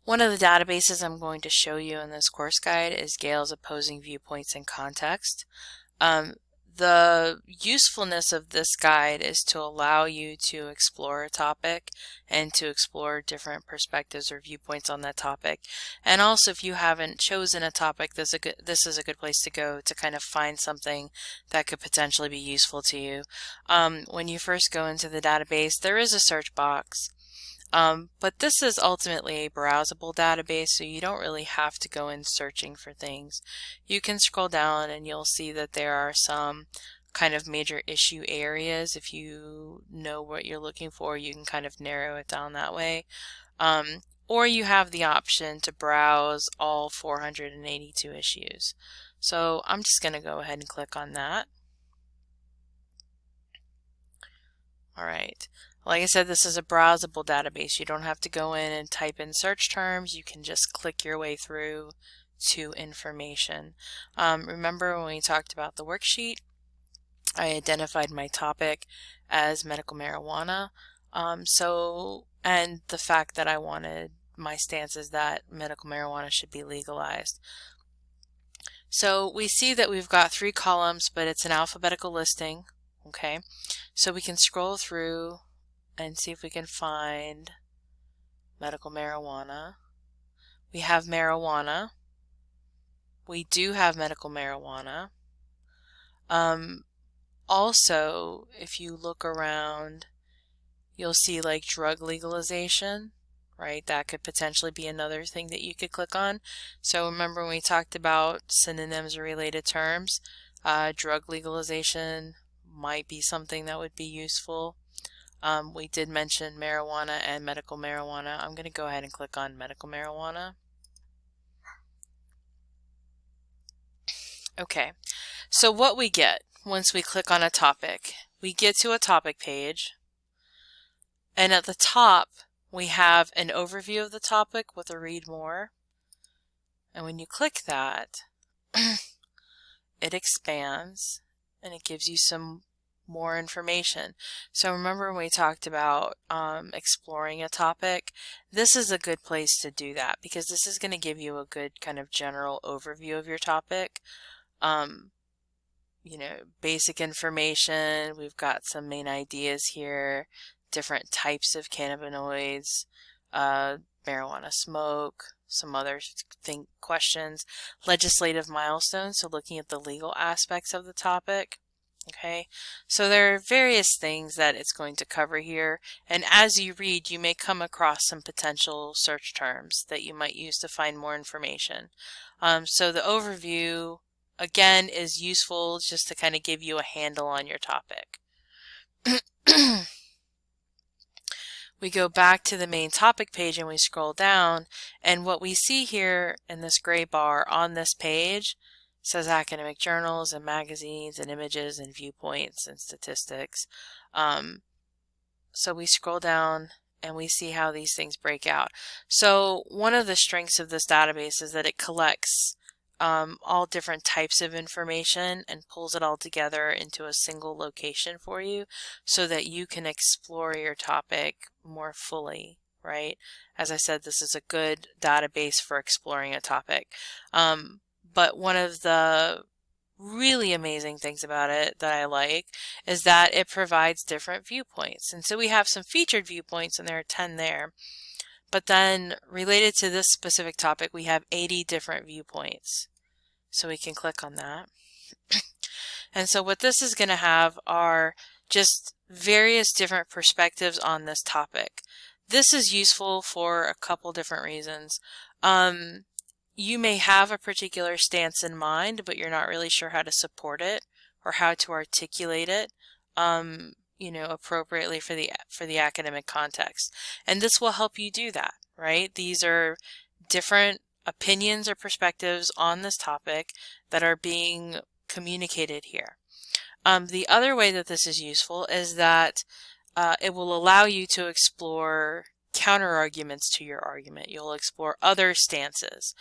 One of the databases I'm going to show you in this course guide is Gale's Opposing Viewpoints in Context. The usefulness of this guide is to allow you to explore a topic and to explore different perspectives or viewpoints on that topic. And also, if you haven't chosen a topic, this is a good place to go to kind of find something that could potentially be useful to you. When you first go into the database, there is a search box. But this is ultimately a browsable database, so you don't really have to go in searching for things. You can scroll down and you'll see that there are some kind of major issue areas. If you know what you're looking for, you can kind of narrow it down that way. Or you have the option to browse all 482 issues. So I'm just going to go ahead and click on that. All right. Like I said, this is a browsable database. You don't have to go in and type in search terms. You can just click your way through to information. Remember when we talked about the worksheet, I identified my topic as medical marijuana. And the fact that I wanted my stance is that medical marijuana should be legalized. So we see that we've got 3 columns, but it's an alphabetical listing. Okay, so we can scroll through and see if we can find medical marijuana. We have marijuana. We do have medical marijuana. Also, if you look around, you'll see like drug legalization, right? That could potentially be another thing that you could click on. So remember when we talked about synonyms or related terms, drug legalization might be something that would be useful. We did mention marijuana and medical marijuana. I'm going to go ahead and click on medical marijuana. Okay, so what we get once we click on a topic, we get to a topic page, and at the top we have an overview of the topic with a read more. And when you click that, it expands and it gives you some more information. So remember when we talked about exploring a topic, this is a good place to do that because this is going to give you a good kind of general overview of your topic. You know, basic information, we've got some main ideas here, different types of cannabinoids, marijuana smoke, some other questions, legislative milestones, so looking at the legal aspects of the topic. Okay, so there are various things that it's going to cover here, and as you read, you may come across some potential search terms that you might use to find more information. So the overview, again, is useful just to kind of give you a handle on your topic. We go back to the main topic page and we scroll down, and what we see here in this gray bar on this page says academic journals and magazines and images and viewpoints and statistics. So we scroll down and we see how these things break out. So one of the strengths of this database is that it collects all different types of information and pulls it all together into a single location for you so that you can explore your topic more fully, right? As I said, this is a good database for exploring a topic. But one of the really amazing things about it that I like is that it provides different viewpoints. And so we have some featured viewpoints, and there are 10 there. But then related to this specific topic, we have 80 different viewpoints. So we can click on that. And so what this is going to have are just various different perspectives on this topic. This is useful for a couple different reasons. You may have a particular stance in mind, but you're not really sure how to support it or how to articulate it, you know, appropriately for the academic context. And this will help you do that, right? These are different opinions or perspectives on this topic that are being communicated here. The other way that this is useful is that it will allow you to explore counter arguments to your argument. You'll explore other stances,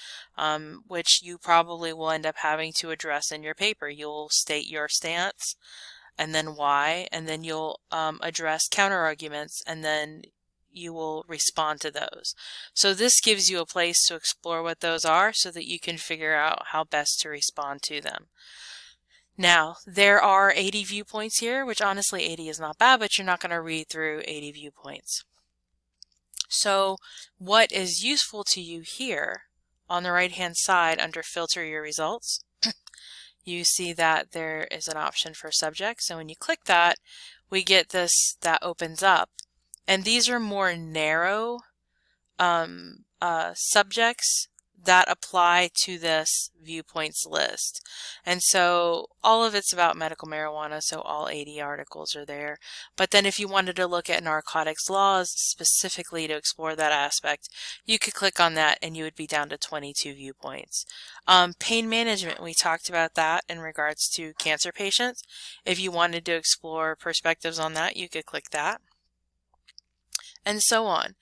which you probably will end up having to address in your paper. You'll state your stance and then why, and then you'll address counter arguments, and then you will respond to those. So this gives you a place to explore what those are so that you can figure out how best to respond to them. Now, there are 80 viewpoints here, which honestly 80 is not bad, but you're not going to read through 80 viewpoints. So what is useful to you here on the right-hand side under Filter Your Results, you see that there is an option for subjects. So when you click that, we get this that opens up. And these are more narrow subjects that apply to this viewpoints list. And so all of it's about medical marijuana, so all 80 articles are there. But then if you wanted to look at narcotics laws specifically to explore that aspect, you could click on that and you would be down to 22 viewpoints. Pain management, we talked about that in regards to cancer patients. If you wanted to explore perspectives on that, you could click that. And so on.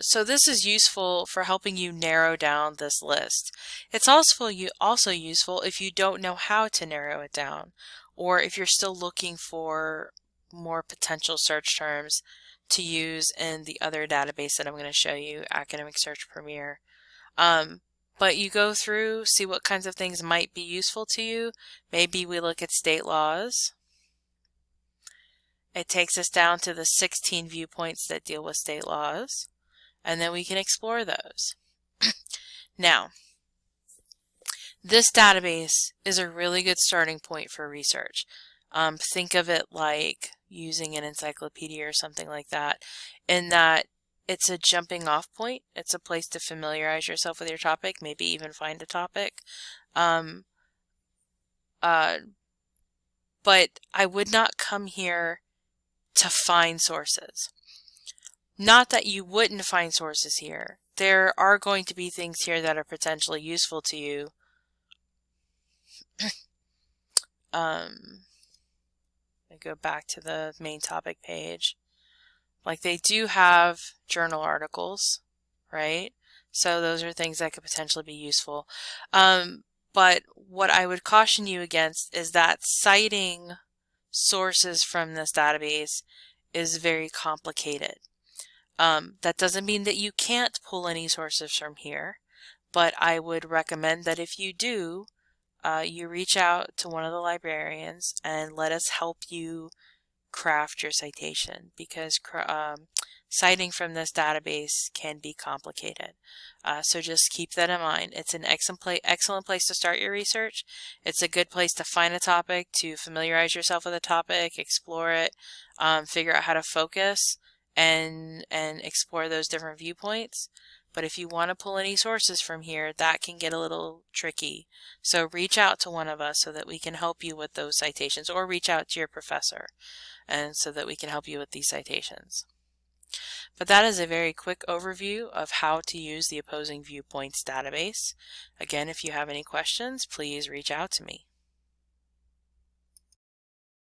So this is useful for helping you narrow down this list. It's also useful if you don't know how to narrow it down, or if you're still looking for more potential search terms to use in the other database that I'm going to show you, Academic Search Premier. But you go through, see what kinds of things might be useful to you. Maybe we look at state laws. It takes us down to the 16 viewpoints that deal with state laws, and then we can explore those. Now, this database is a really good starting point for research. Think of it like using an encyclopedia or something like that, in that it's a jumping off point. It's a place to familiarize yourself with your topic, maybe even find a topic. But I would not come here to find sources. Not that you wouldn't find sources here. There are going to be things here that are potentially useful to you. I go back to the main topic page. Like, they do have journal articles, right? So those are things that could potentially be useful. But what I would caution you against is that citing sources from this database is very complicated. That doesn't mean that you can't pull any sources from here, but I would recommend that if you do, you reach out to one of the librarians and let us help you craft your citation, because citing from this database can be complicated. So just keep that in mind. It's an excellent place to start your research. It's a good place to find a topic, to familiarize yourself with a topic, explore it, figure out how to focus and explore those different viewpoints. But if you want to pull any sources from here, that can get a little tricky. So reach out to one of us so that we can help you with those citations, or reach out to your professor and so that we can help you with these citations. But that is a very quick overview of how to use the Opposing Viewpoints database. Again, if you have any questions, please reach out to me.